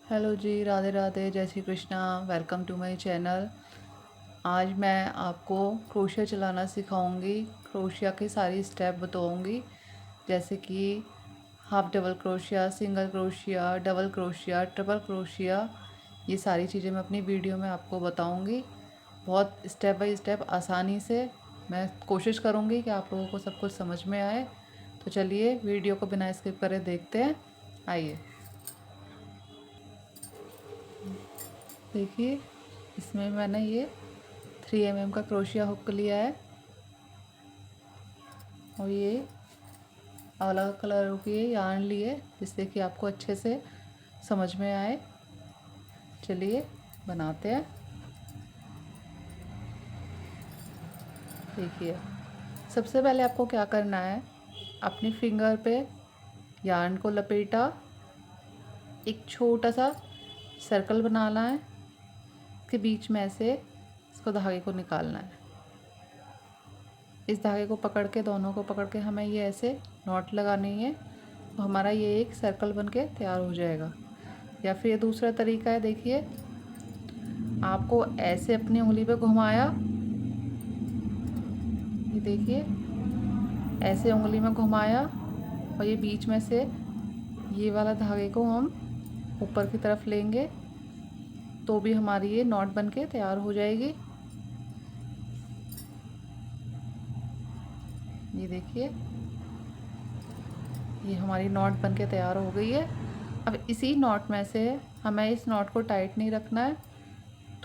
Hello जी, राधे राधे, जय Shri Krishna. Welcome to my channel. आज मैं आपको क्रोशिया चलाना सिखाऊंगी। क्रोशिया के सारी स्टेप बताऊंगी, जैसे कि half double crochet, single crochet, double crochet, triple crochet. ये सारी चीज़ें मैं अपनी वीडियो में आपको बताऊंगी, बहुत स्टेप बाय स्टेप आसानी से। मैं कोशिश करूंगी कि आप लोगों को सब कुछ समझ में आए। तो चलिए वीडियो को बिना स्किप करे देखते हैं। आइए देखिए, इसमें मैंने ये 3 mm का क्रोशिया हुक लिया है और ये अलग कलर की यार्न लिए, जिससे कि आपको अच्छे से समझ में आए। चलिए बनाते हैं। देखिए, सबसे पहले आपको क्या करना है, अपनी फिंगर पे यार्न को लपेटा, एक छोटा सा सर्कल बनाना है, इसके बीच में से इसको धागे को निकालना है। इस धागे को पकड़ के, दोनों को पकड़ के हमें ये ऐसे नॉट लगानी है, तो हमारा ये एक सर्कल बन के तैयार हो जाएगा। या फिर ये दूसरा तरीका है, देखिए, आपको ऐसे अपनी उंगली पे घुमाया, ये देखिए, ऐसे उंगली में घुमाया और ये बीच में से ये वाला धागे को हम ऊपर की तरफ लेंगे, तो भी हमारी ये नॉट बन के तैयार हो जाएगी। ये देखिए, ये हमारी नॉट बन के तैयार हो गई है। अब इसी नॉट में से हमें इस नॉट को टाइट नहीं रखना है,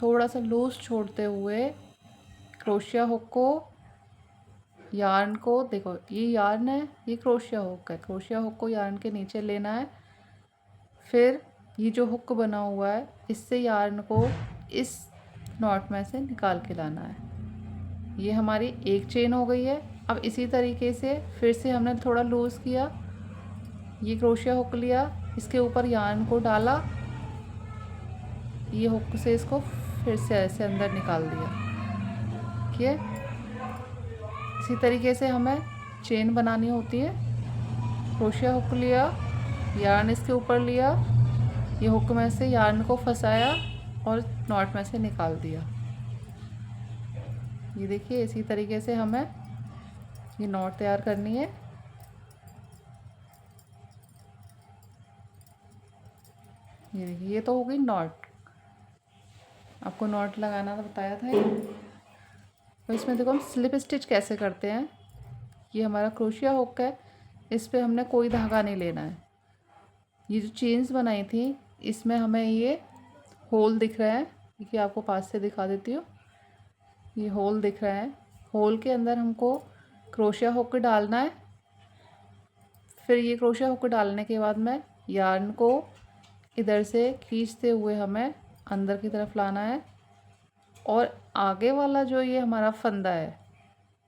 थोड़ा सा लूज छोड़ते हुए क्रोशिया हुक को, यार्न को, देखो ये यार्न है, ये क्रोशिया हुक है, क्रोशिया हुक को यार्न के नीचे लेना है। फिर ये जो हुक बना हुआ है, इससे यार्न को इस नॉट में से निकाल के लाना है। ये हमारी एक चेन हो गई है। अब इसी तरीके से फिर से हमने थोड़ा लूज़ किया, ये क्रोशिया हुक लिया, इसके ऊपर यार्न को डाला, ये हुक से इसको फिर से ऐसे अंदर निकाल दिया। ठीक है, इसी तरीके से हमें चेन बनानी होती है। क्रोशिया हुक लिया, यार्न इसके ऊपर लिया, ये हुक में से यार्न को फंसाया और नॉट में से निकाल दिया। ये देखिए, इसी तरीके से हमें ये नॉट तैयार करनी है। ये देखिए, ये तो हो गई नॉट। आपको नॉट लगाना तो बताया था ये। तो इसमें देखो हम स्लिप स्टिच कैसे करते हैं। ये हमारा क्रोशिया हुक है, इस पे हमने कोई धागा नहीं लेना है। ये जो चेन्स बनाई थी, इसमें हमें ये होल दिख रहा है, देखिए आपको पास से दिखा देती हूँ। ये होल दिख रहा है, होल के अंदर हमको क्रोशिया हुक डालना है। फिर ये क्रोशिया हुक डालने के बाद में यार्न को इधर से खींचते हुए हमें अंदर की तरफ लाना है, और आगे वाला जो ये हमारा फंदा है,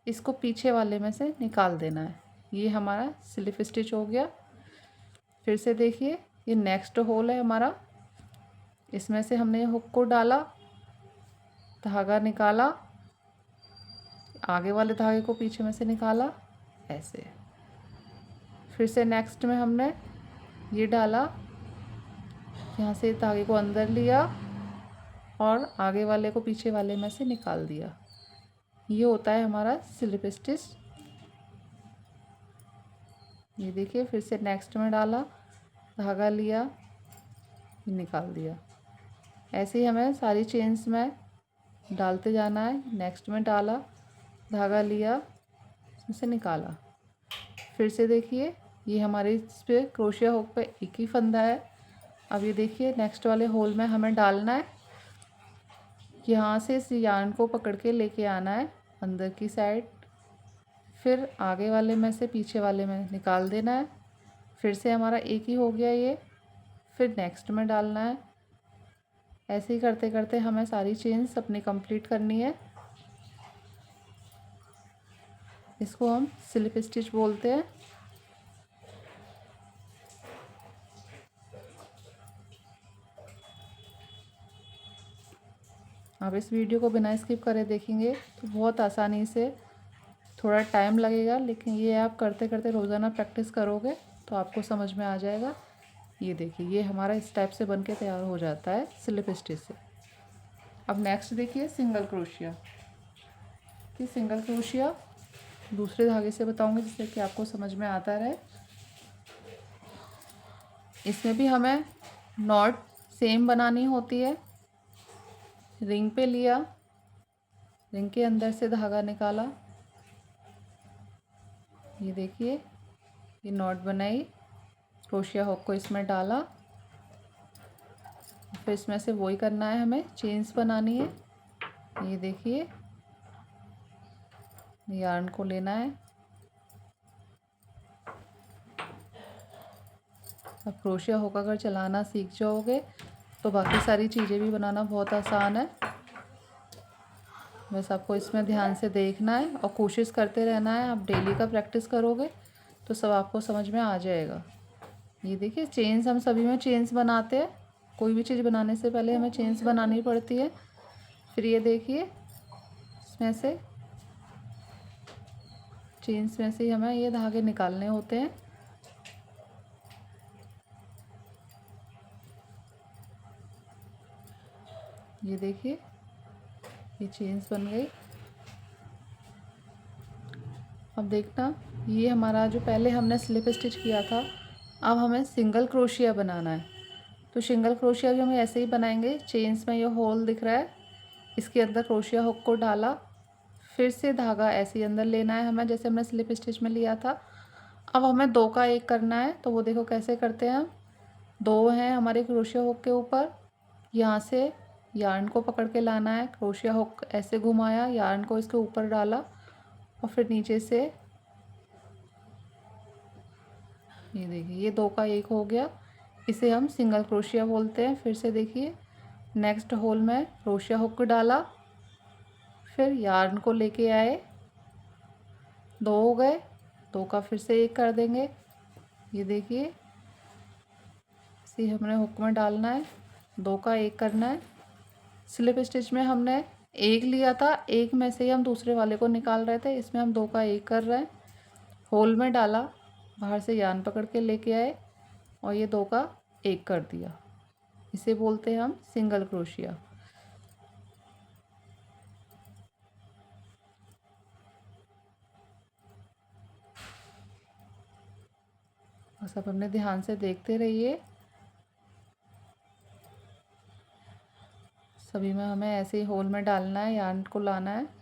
इसको पीछे वाले में से निकाल देना है। ये हमारा स्लिप स्टिच हो गया। फिर से देखिए, ये नेक्स्ट होल है हमारा, इसमें से हमने हुक को डाला, धागा निकाला, आगे वाले धागे को पीछे में से निकाला, ऐसे। फिर से नेक्स्ट में हमने ये डाला, यहाँ से धागे को अंदर लिया और आगे वाले को पीछे वाले में से निकाल दिया। ये होता है हमारा स्लिप स्टिच। ये देखिए, फिर से नेक्स्ट में डाला, धागा लिया, निकाल दिया। ऐसे ही हमें सारी चेन्स में डालते जाना है। नेक्स्ट में डाला, धागा लिया, इसमें से निकाला। फिर से देखिए, ये हमारे इस पे क्रोशिया हुक पे एक ही फंदा है। अब ये देखिए, नेक्स्ट वाले होल में हमें डालना है, यहाँ से इस यार्न को पकड़ के लेके आना है अंदर की साइड, फिर आगे वाले में से पीछे वाले में निकाल देना है। फिर से हमारा एक ही हो गया ये, फिर नेक्स्ट में डालना है। ऐसे ही करते करते हमें सारी चेन्स अपनी कंप्लीट करनी है। इसको हम स्लिप स्टिच बोलते हैं। आप इस वीडियो को बिना स्किप करे देखेंगे तो बहुत आसानी से, थोड़ा टाइम लगेगा, लेकिन ये आप करते करते रोज़ाना प्रैक्टिस करोगे तो आपको समझ में आ जाएगा। ये देखिए ये हमारा इस टाइप से बन के तैयार हो जाता है स्लिप स्टिच से। अब नेक्स्ट देखिए सिंगल क्रोशिया। कि सिंगल क्रोशिया दूसरे धागे से बताऊंगी जिससे कि आपको समझ में आता रहे। इसमें भी हमें नॉट सेम बनानी होती है। रिंग पे लिया, रिंग के अंदर से धागा निकाला, ये देखिए ये नॉट बनाई, क्रोशिया हुक को इसमें डाला, फिर इसमें से वही करना है, हमें चेन्स बनानी है। ये देखिए यार्न को लेना है। अब क्रोशिया हुक अगर चलाना सीख जाओगे तो बाकी सारी चीज़ें भी बनाना बहुत आसान है। बस आपको इसमें ध्यान से देखना है और कोशिश करते रहना है। आप डेली का प्रैक्टिस करोगे तो सब आपको समझ में आ जाएगा। ये देखिए चेन्स, हम सभी में चेन्स बनाते हैं। कोई भी चीज़ बनाने से पहले हमें चेन्स बनानी पड़ती है। फिर ये देखिए इसमें से चेन्स में से हमें ये धागे निकालने होते हैं। ये देखिए ये चेन्स बन गई। अब देखना ये हमारा जो पहले हमने स्लिप स्टिच किया था, अब हमें सिंगल क्रोशिया बनाना है। तो सिंगल क्रोशिया भी हम ऐसे ही बनाएंगे। चेन्स में ये होल दिख रहा है, इसके अंदर क्रोशिया हुक को डाला, फिर से धागा ऐसे ही अंदर लेना है हमें जैसे हमने स्लिप स्टिच में लिया था। अब हमें दो का एक करना है, तो वो देखो कैसे करते हैं हम। दो हैं हमारे क्रोशिया हुक के ऊपर, यहाँ से यार्न को पकड़ के लाना है, क्रोशिया हुक ऐसे घुमाया, यार्न को इसके ऊपर डाला और फिर नीचे से ये देखिए ये दो का एक हो गया। इसे हम सिंगल क्रोशिया बोलते हैं। फिर से देखिए नेक्स्ट होल में क्रोशिया हुक डाला, फिर यार्न को लेके आए, दो हो गए, दो का फिर से एक कर देंगे। ये देखिए इसे हमने हुक में डालना है, दो का एक करना है। स्लिप स्टिच में हमने एक लिया था, एक में से ही हम दूसरे वाले को निकाल रहे थे। इसमें हम दो का एक कर रहे हैं। होल में डाला, बाहर से यार्न पकड़ के लेके आए और ये दो का एक कर दिया। इसे बोलते हैं हम सिंगल क्रोशिया। बस अब अपने ध्यान से देखते रहिए। सभी में हमें ऐसे ही होल में डालना है, यार्न को लाना है।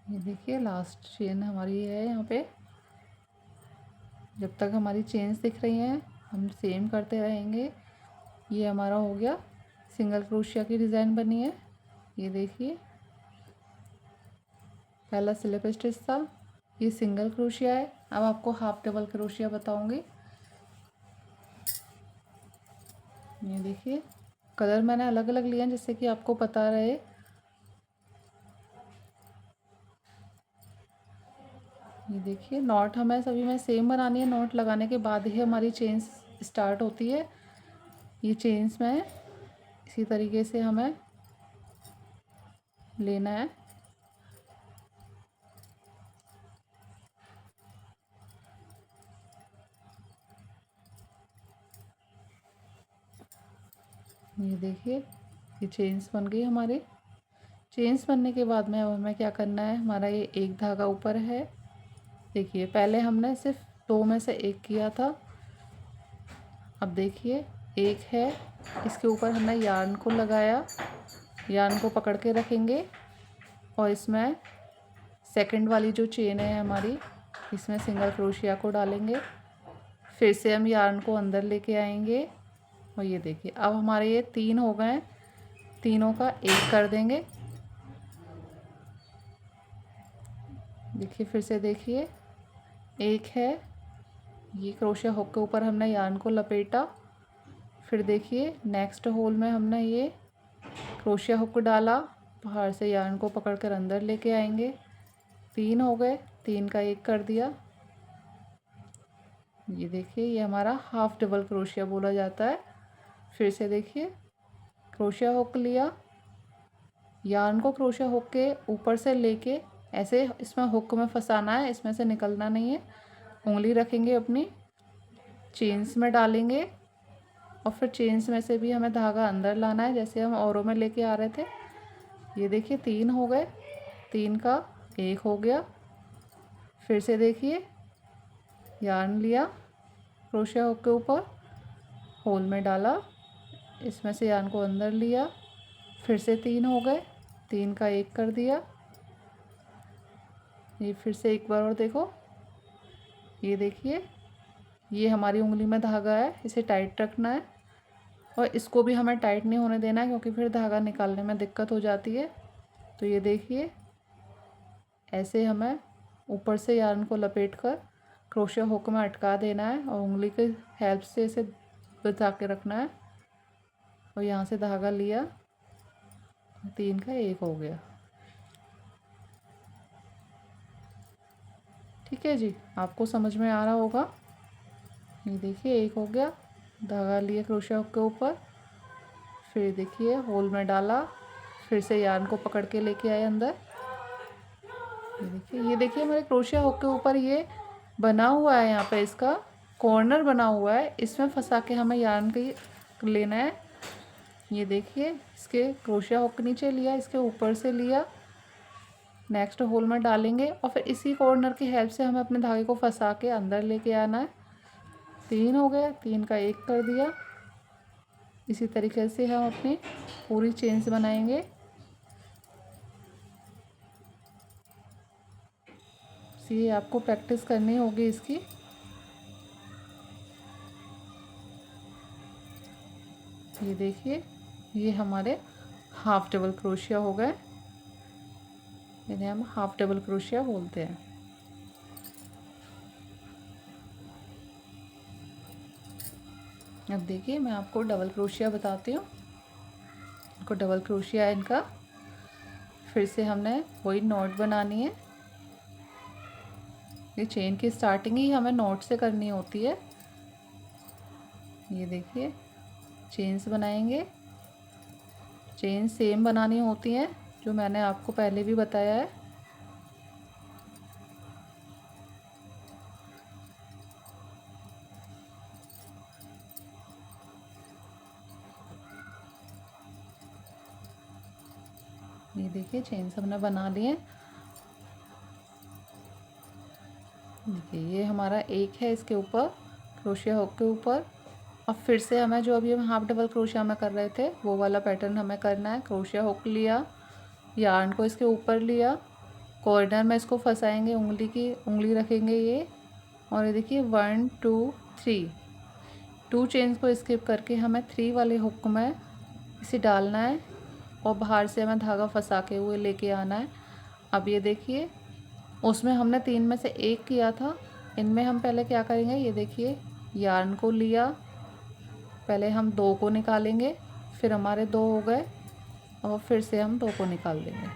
ये देखिए लास्ट चेन हमारी है यहाँ पे। जब तक हमारी चेन्स दिख रही हैं हम सेम करते रहेंगे। ये हमारा हो गया, सिंगल क्रोशिया की डिज़ाइन बनी है। ये देखिए पहला स्लिप स्टिच था, ये सिंगल क्रोशिया है। अब आपको हाफ डबल क्रोशिया बताऊंगी। ये देखिए कलर मैंने अलग अलग लिए हैं जिससे कि आपको पता रहे। ये देखिए नॉट हमें सभी में सेम बनानी है। नॉट लगाने के बाद ही हमारी चेन्स स्टार्ट होती है। ये चेन्स में इसी तरीके से हमें लेना है। ये देखिए ये चेन्स बन गई हमारे। चेन्स बनने के बाद में अब हमें क्या करना है, हमारा ये एक धागा ऊपर है। देखिए पहले हमने सिर्फ दो में से एक किया था, अब देखिए एक है, इसके ऊपर हमने यार्न को लगाया, यार्न को पकड़ के रखेंगे और इसमें सेकंड वाली जो चेन है हमारी, इसमें सिंगल क्रोशिया को डालेंगे। फिर से हम यार्न को अंदर लेके आएंगे और ये देखिए अब हमारे ये तीन हो गए, तीनों का एक कर देंगे। देखिए फिर से देखिए एक है, ये क्रोशिया हुक के ऊपर हमने यार्न को लपेटा। फिर देखिए नेक्स्ट होल में हमने ये क्रोशिया हुक डाला, बाहर से यार्न को पकड़ कर अंदर लेके आएंगे। 3 हो गए, 3 का 1 कर दिया। ये देखिए ये हमारा हाफ डबल क्रोशिया बोला जाता है। फिर से देखिए क्रोशिया हुक लिया, यार्न को क्रोशिया हुक के ऊपर से लेके ऐसे इसमें हुक में फंसाना है, इसमें से निकलना नहीं है। उंगली रखेंगे अपनी, चेन्स में डालेंगे और फिर चेन्स में से भी हमें धागा अंदर लाना है, जैसे हम औरों में लेके आ रहे थे। ये देखिए 3 हो गए, 3 का 1 हो गया। फिर से देखिए यार्न लिया, क्रोशिया हुक के ऊपर होल में डाला, इसमें से यार्न को अंदर लिया। फिर से 3 हो गए, 3 का 1 कर दिया। ये फिर से एक बार और देखो, ये देखिए ये हमारी उंगली में धागा है, इसे टाइट रखना है और इसको भी हमें टाइट नहीं होने देना है, क्योंकि फिर धागा निकालने में दिक्कत हो जाती है। तो ये देखिए ऐसे हमें ऊपर से यार्न को लपेट कर क्रोशिया हुक में अटका देना है और उंगली के हेल्प से इसे बचा के रखना है। और यहाँ से धागा लिया, 3 का 1 हो गया। ठीक है जी, आपको समझ में आ रहा होगा। ये देखिए 1 हो गया, धागा लिए क्रोशिया हुक के ऊपर, फिर देखिए होल में डाला, फिर से यार्न को पकड़ के लेके आए अंदर। ये देखिए हमारे क्रोशिया हुक के ऊपर ये बना हुआ है, यहाँ पे इसका कॉर्नर बना हुआ है, इसमें फंसा के हमें यार्न की लेना है। ये देखिए इसके क्रोशिया हुक नीचे लिया, इसके ऊपर से लिया, नेक्स्ट होल में डालेंगे और फिर इसी कॉर्नर की हेल्प से हमें अपने धागे को फंसा के अंदर लेके आना है। 3 हो गया, 3 का 1 कर दिया। इसी तरीके से हम अपनी पूरी चेन्स बनाएंगे। ये आपको प्रैक्टिस करनी होगी इसकी। ये देखिए ये हमारे हाफ डबल क्रोशिया हो गए, इन्हें हम हाफ डबल क्रोशिया बोलते हैं। अब देखिए मैं आपको डबल क्रोशिया बताती हूँ। इनको डबल क्रोशिया है इनका। फिर से हमने वही नॉट बनानी है। ये चेन की स्टार्टिंग ही हमें नॉट से करनी होती है। ये देखिए चेन्स बनाएंगे, चेन सेम बनानी होती हैं जो मैंने आपको पहले भी बताया है। ये देखिए चेन्स हमने बना लिए। देखिए ये हमारा 1 है, इसके ऊपर क्रोशिया हुक के ऊपर। अब फिर से हमें जो अभी हम हाफ डबल क्रोशिया में कर रहे थे वो वाला पैटर्न हमें करना है। क्रोशिया हुक लिया, यार्न को इसके ऊपर लिया, कॉर्नर में इसको फंसाएंगे, उंगली रखेंगे ये, और ये देखिए 1 2 3 2 चेन्स को स्किप करके हमें 3 वाले हुक में इसे डालना है और बाहर से हमें धागा फंसा के हुए लेके आना है। अब ये देखिए उसमें हमने 3 में से 1 किया था, इनमें हम पहले क्या करेंगे, ये देखिए यार्न को लिया, पहले हम 2 को निकालेंगे, फिर हमारे 2 हो गए और फिर से हम 2 को निकाल देंगे।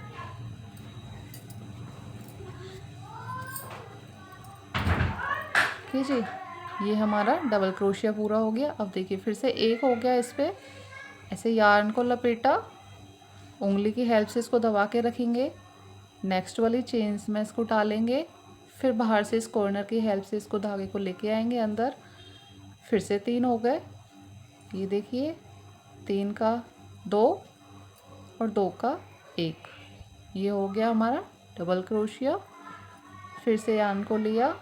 ठीक जी, ये हमारा डबल क्रोशिया पूरा हो गया। अब देखिए फिर से 1 हो गया, इस पर ऐसे यार्न को लपेटा, उंगली की हेल्प से इसको दबा के रखेंगे, नेक्स्ट वाली चेन्स में इसको डालेंगे, फिर बाहर से इस कॉर्नर की हेल्प से इसको धागे को लेके आएंगे अंदर। फिर से 3 हो गए, ये देखिए 3 का 2 और 2 का 1, ये हो गया हमारा डबल क्रोशिया। फिर से यार्न को लिया,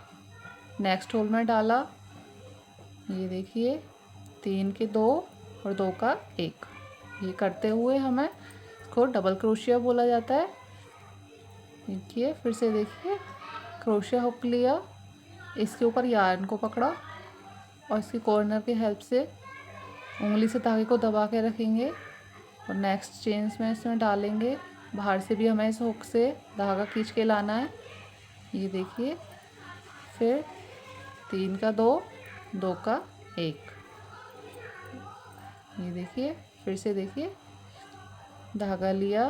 नेक्स्ट होल में डाला, ये देखिए 3 के 2 और 2 का 1, ये करते हुए हमें इसको डबल क्रोशिया बोला जाता है। देखिए फिर से देखिए क्रोशिया हुक लिया, इसके ऊपर यार्न को पकड़ा और इसकी कॉर्नर की हेल्प से उंगली से धागे को दबा के रखेंगे और नेक्स्ट चेन्स में इसमें डालेंगे, बाहर से भी हमें इस हुक से धागा खींच के लाना है। ये देखिए फिर 3 का 2, 2 का 1। ये देखिए, फिर से देखिए, धागा लिया,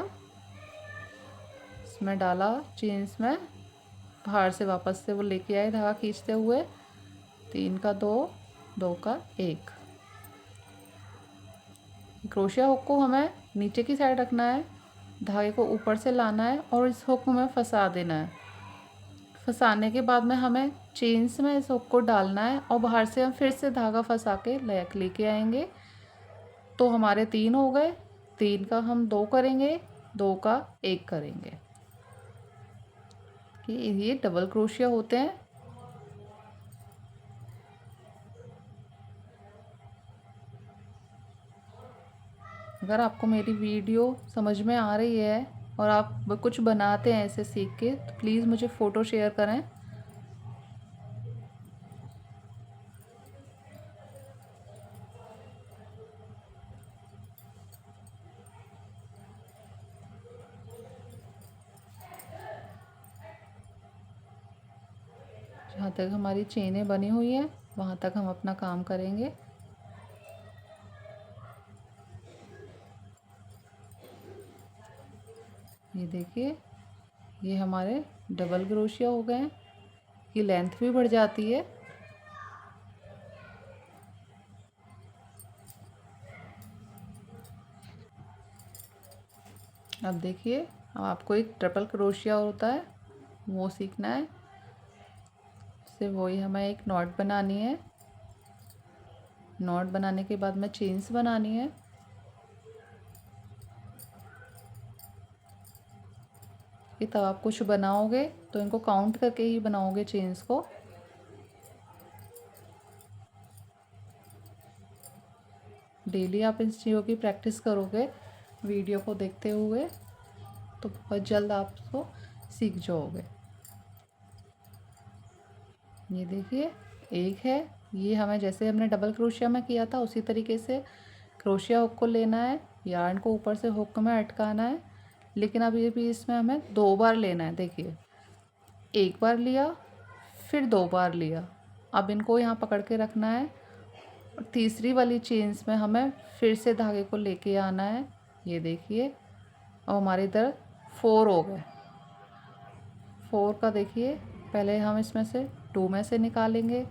इसमें डाला चेन्स में, बाहर से वापस से वो लेके आए धागा खींचते हुए, 3 का 2, 2 का 1। क्रोशिया हुक को हमें नीचे की साइड रखना है, धागे को ऊपर से लाना है और इस हुक में फंसा देना है। फंसाने के बाद में हमें चेन्स में इस हुक को डालना है और बाहर से हम फिर से धागा फंसा के लेके आएंगे। तो हमारे 3 हो गए, 3 का हम 2 करेंगे, 2 का 1 करेंगे। ये डबल क्रोशिया होते हैं। अगर आपको मेरी वीडियो समझ में आ रही है और आप कुछ बनाते हैं ऐसे सीख के, तो प्लीज़ मुझे फ़ोटो शेयर करें। जहाँ तक हमारी चेनें बनी हुई हैं वहाँ तक हम अपना काम करेंगे। ये देखिए, ये हमारे डबल क्रोशिया हो गए हैं। ये लेंथ भी बढ़ जाती है। अब देखिए, अब आपको एक ट्रिपल क्रोशिया होता है वो सीखना है। इससे वही हमें एक नॉट बनानी है। नॉट बनाने के बाद में चेन्स बनानी है। कि तब आप कुछ बनाओगे तो इनको काउंट करके ही बनाओगे चेन्स को। डेली आप इन चीज़ों की प्रैक्टिस करोगे वीडियो को देखते हुए तो बहुत जल्द आप उसको सीख जाओगे। ये देखिए, एक है, ये हमें जैसे हमने डबल क्रोशिया में किया था उसी तरीके से क्रोशिया हुक को लेना है, यार्न को ऊपर से हुक में अटकाना है। लेकिन अब ये भी इसमें हमें 2 बार लेना है। देखिए, एक बार लिया, फिर 2 बार लिया। अब इनको यहाँ पकड़ के रखना है और तीसरी वाली चेन्स में हमें फिर से धागे को लेके आना है। ये देखिए, और हमारे इधर 4 हो गए। 4 का देखिए, पहले हम इसमें से 2 में से निकालेंगे,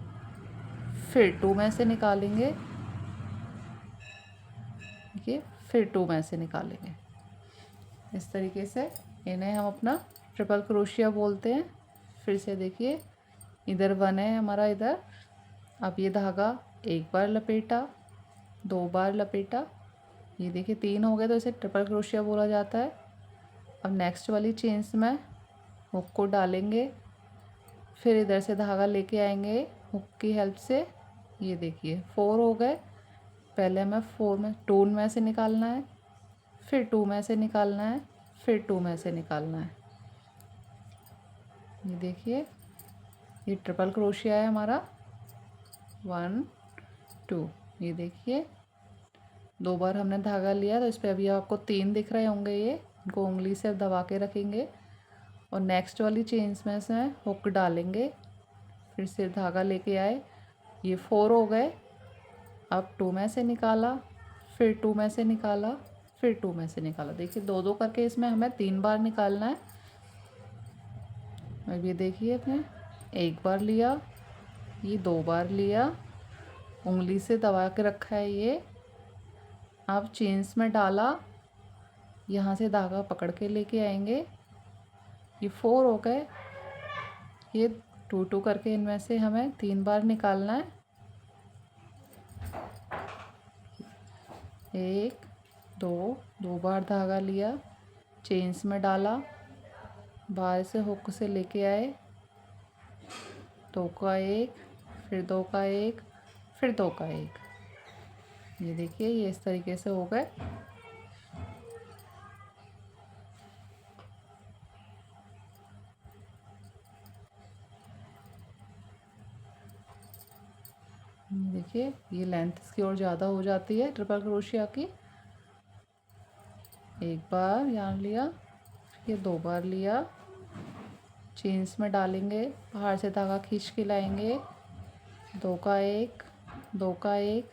फिर 2 में से निकालेंगे, ये फिर 2 में से निकालेंगे। इस तरीके से इन्हें हम अपना ट्रिपल क्रोशिया बोलते हैं। फिर से देखिए, इधर 1 है हमारा इधर। अब ये धागा एक बार लपेटा, 2 बार लपेटा, ये देखिए 3 हो गए तो इसे ट्रिपल क्रोशिया बोला जाता है। अब नेक्स्ट वाली चेन्स में हुक को डालेंगे, फिर इधर से धागा लेके आएंगे हुक की हेल्प से। ये देखिए 4 हो गए। पहले हमें 4 में 2 में से निकालना है, फिर 2 में से निकालना है, फिर 2 में से निकालना है। ये देखिए, ये ट्रिपल क्रोशिया है हमारा। 1 2। ये देखिए, 2 बार हमने धागा लिया तो इस पर अभी आपको 3 दिख रहे होंगे। ये इनको उंगली से दबा के रखेंगे और नेक्स्ट वाली चेन्स में से हुक डालेंगे, फिर से धागा लेके आए। ये 4 हो गए। अब 2 में से निकाला, फिर 2 में से निकाला, फिर 2 में से निकाला। देखिए 2-2 करके इसमें हमें 3 बार निकालना है। अब ये देखिए, अपने एक बार लिया, ये 2 बार लिया, उंगली से दबा के रखा है ये। अब चेन्स में डाला, यहाँ से धागा पकड़ के लेके आएंगे। ये 4 हो गए। ये 2-2 करके इनमें से हमें 3 बार निकालना है। 1 2, 2 बार धागा लिया, चेन्स में डाला, बाहर से हुक से लेके आए, 2 का 1, फिर 2 का 1, फिर 2 का 1। ये देखिए, ये इस तरीके से हो गए। देखिए, ये लेंथ इसकी और ज़्यादा हो जाती है ट्रिपल क्रोशिया की। एक बार यार्न लिया, फिर 2 बार लिया, चेन्स में डालेंगे, बाहर से धागा खींच के लाएंगे, 2 का 1, 2 का 1,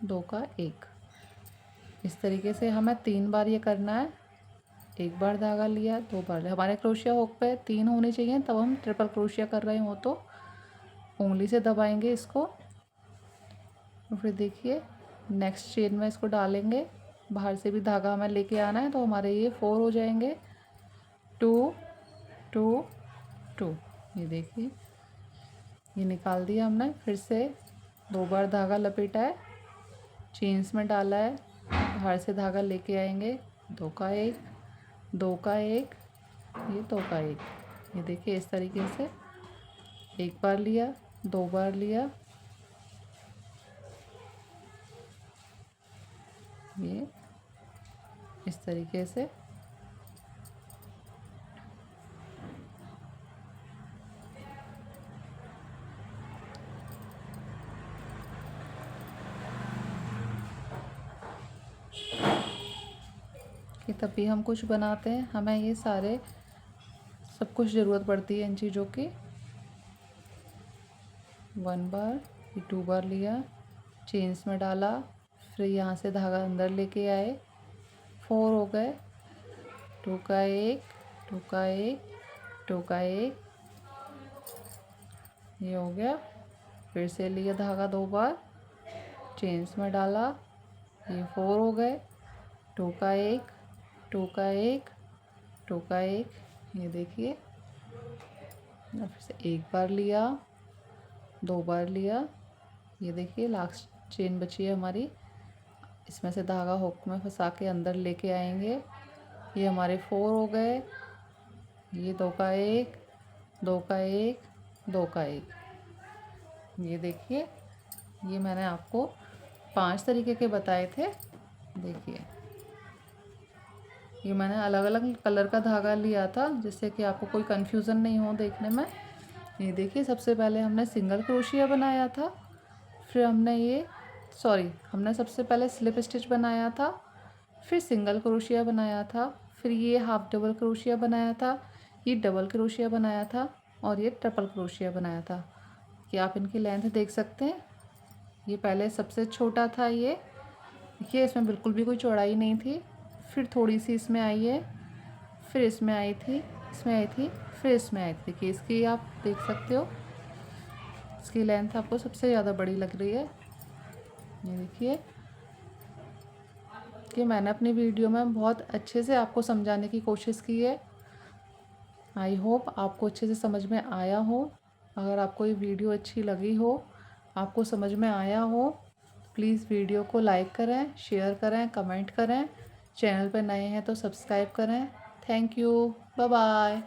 2 का 1। इस तरीके से हमें 3 बार ये करना है। एक बार धागा लिया, 2 बार लिया। हमारे क्रोशिया हुक पे 3 होने चाहिए, तब हम ट्रिपल क्रोशिया कर रहे हो तो उंगली से दबाएंगे इसको। और फिर देखिए नेक्स्ट चेन में इसको डालेंगे, बाहर से भी धागा हमें लेके आना है, तो हमारे ये 4 हो जाएंगे। 2 2 2, ये देखिए ये निकाल दिया हमने। फिर से 2 बार धागा लपेटा है, चेन्स में डाला है, बाहर से धागा लेके आएंगे, 2 का 1, 2 का 1, ये 2 का 1। ये देखिए इस तरीके से एक बार लिया, 2 बार लिया, ये इस तरीके से। कि तभी हम कुछ बनाते हैं, हमें ये सारे सब कुछ ज़रूरत पड़ती है इन चीज़ों की। 1 बार, ये 2 बार लिया, चेन्स में डाला, फिर यहाँ से धागा अंदर लेके आए, 4 हो गए। 2 का 1, 2 का 1, 2 का 1, ये हो गया। फिर से लिया धागा 2 बार, चेन्स में डाला, ये 4 हो गए। 2 का 1, 2 का 1, 2 का 1, ये देखिए। फिर से एक बार लिया, 2 बार लिया, ये देखिए लास्ट चेन बची है हमारी। इसमें से धागा हुक में फंसा के अंदर लेके आएंगे, ये हमारे 4 हो गए। ये 2 का 1, 2 का 1, 2 का 1, ये देखिए। ये मैंने आपको 5 तरीके के बताए थे। देखिए ये मैंने अलग अलग कलर का धागा लिया था, जिससे कि आपको कोई कन्फ्यूज़न नहीं हो देखने में। ये देखिए सबसे पहले हमने सिंगल क्रोशिया बनाया था, फिर हमने सबसे पहले स्लिप स्टिच बनाया था, फिर सिंगल क्रोशिया बनाया था, फिर ये हाफ डबल क्रोशिया बनाया था, ये डबल क्रोशिया बनाया था, और ये ट्रिपल क्रोशिया बनाया था। कि आप इनकी लेंथ देख सकते हैं। ये पहले सबसे छोटा था, ये देखिए इसमें बिल्कुल भी कोई चौड़ाई नहीं थी। फिर थोड़ी सी इसमें आई है, फिर इसमें आई थी, इसमें आई थी, फिर इसमें आई थी। देखिए इसकी आप देख सकते हो, इसकी लेंथ आपको सबसे ज़्यादा बड़ी लग रही है। ये देखिए कि मैंने अपनी वीडियो में बहुत अच्छे से आपको समझाने की कोशिश की है। आई होप आपको अच्छे से समझ में आया हो। अगर आपको ये वीडियो अच्छी लगी हो, आपको समझ में आया हो, प्लीज़ वीडियो को लाइक करें, शेयर करें, कमेंट करें। चैनल पर नए हैं तो सब्सक्राइब करें। Thank you, bye bye.